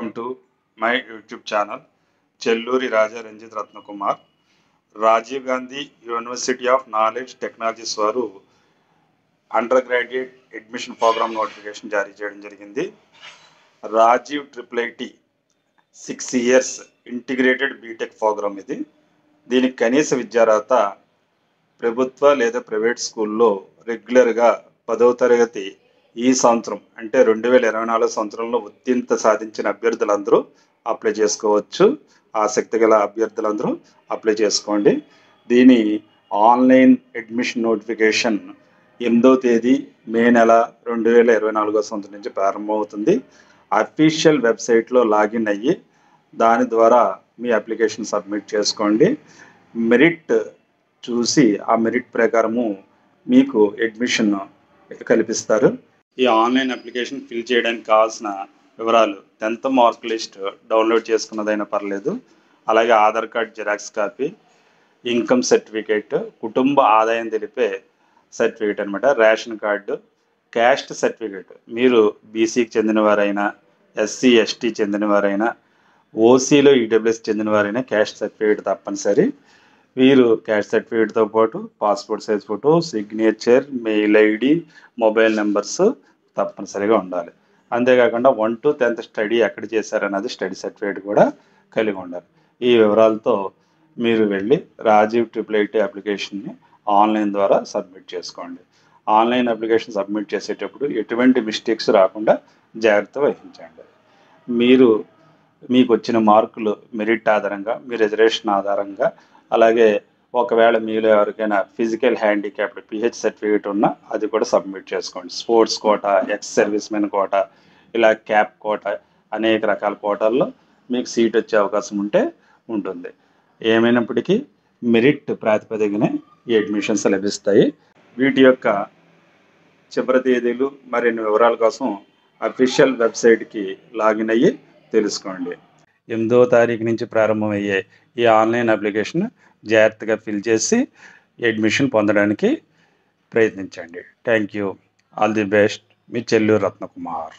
Welcome to my YouTube channel Chelluri Raja Ranjith Ratnakumar. Rajiv Gandhi university of knowledge technologies వారు undergraduate admission programme notification జారీ చేయడం జరిగింది. Rajiv IIIT 6 years integrated BTech programme ఇది. దీనికి కనీస విద్యార్హత ప్రభుత్వ లేదా ప్రైవేట్ స్కూల్లో రెగ్యులర్గా 10వ తరగతి ఈ సంవత్సరం అంటే 2024 సంవత్సరంలో ఉత్తీర్ణత సాధించిన అభ్యర్థులందరూ అప్లై చేసుకోవచ్చు. ఆసక్తి గల అభ్యర్థులందరూ అప్లై చేసుకోండి. దీని ఆన్లైన్ అడ్మిషన్ నోటిఫికేషన్ 8వ తేదీ మే నెల 2024 సంవత్సరం నుంచి ప్రారంభమవుతుంది. అఫీషియల్ వెబ్సైట్లో లాగిన్ అయ్యి దాని ద్వారా మీ అప్లికేషన్ సబ్మిట్ చేసుకోండి. మెరిట్ చూసి ఆ మెరిట్ ప్రకారము మీకు అడ్మిషన్ కల్పిస్తారు. ఈ ఆన్లైన్ అప్లికేషన్ ఫిల్ చేయడానికి కావాల్సిన వివరాలు 10th మార్క్ లిస్ట్ డౌన్లోడ్ చేసుకున్నదైనా పర్లేదు, అలాగే Aadhaar card xerox copy, income certificate, కుటుంబ ఆదాయం తెలిపే సర్టిఫికేట్ అనమాట, రేషన్ కార్డు, క్యాస్ట్ సర్టిఫికేట్. మీరు బీసీకి చెందినవారైనా, ఎస్సీ ఎస్టీ చెందినవారైనా, ఓసీలో ఈడబ్ల్యూఎస్ చెందినవారైనా క్యాస్ట్ సర్టిఫికేట్ తప్పనిసరి. వీరు క్యాస్ట్ సర్టిఫికేట్తో పాటు passport size photo, signature, mail ID, mobile numbers తప్పనిసరిగా ఉండాలి. అంతేకాకుండా 1 to 10th స్టడీ ఎక్కడ చేశారన్నది స్టడీ సర్టిఫికేట్ కూడా కలిగి ఉండాలి. ఈ వివరాలతో మీరు వెళ్ళి రాజీవ్ IIIT అప్లికేషన్ని ఆన్లైన్ ద్వారా సబ్మిట్ చేసుకోండి. ఆన్లైన్ అప్లికేషన్ సబ్మిట్ చేసేటప్పుడు ఎటువంటి మిస్టేక్స్ రాకుండా జాగ్రత్త వహించండి. మీకు వచ్చిన మార్కులు మెరిట్ ఆధారంగా, మీ రిజర్వేషన్ ఆధారంగా, అలాగే ఒకవేళ మీలో ఎవరికైనా ఫిజికల్ హ్యాండిక్యాప్డ్ పిహెచ్ సర్టిఫికేట్ ఉన్నా అది కూడా సబ్మిట్ చేసుకోండి. Sports quota, ex servicemen quota, ఇలా క్యాప్ కోటా, అనేక రకాల కోటాల్లో మీకు సీట్ వచ్చే అవకాశం ఉంటుంది. ఏమైనప్పటికీ మెరిట్ ప్రాతిపదికనే ఈ అడ్మిషన్స్ లభిస్తాయి. వీటి యొక్క చివరి తేదీలు మరిన్ని వివరాల కోసం అఫీషియల్ వెబ్సైట్కి లాగిన్ అయ్యి తెలుసుకోండి. 8వ తారీఖు నుంచి ప్రారంభమయ్యే ఈ ఆన్లైన్ అప్లికేషన్ జాగ్రత్తగా ఫిల్ చేసి అడ్మిషన్ పొందడానికి ప్రయత్నించండి. Thank you. All the best. Me Chelluru Ratnakumar.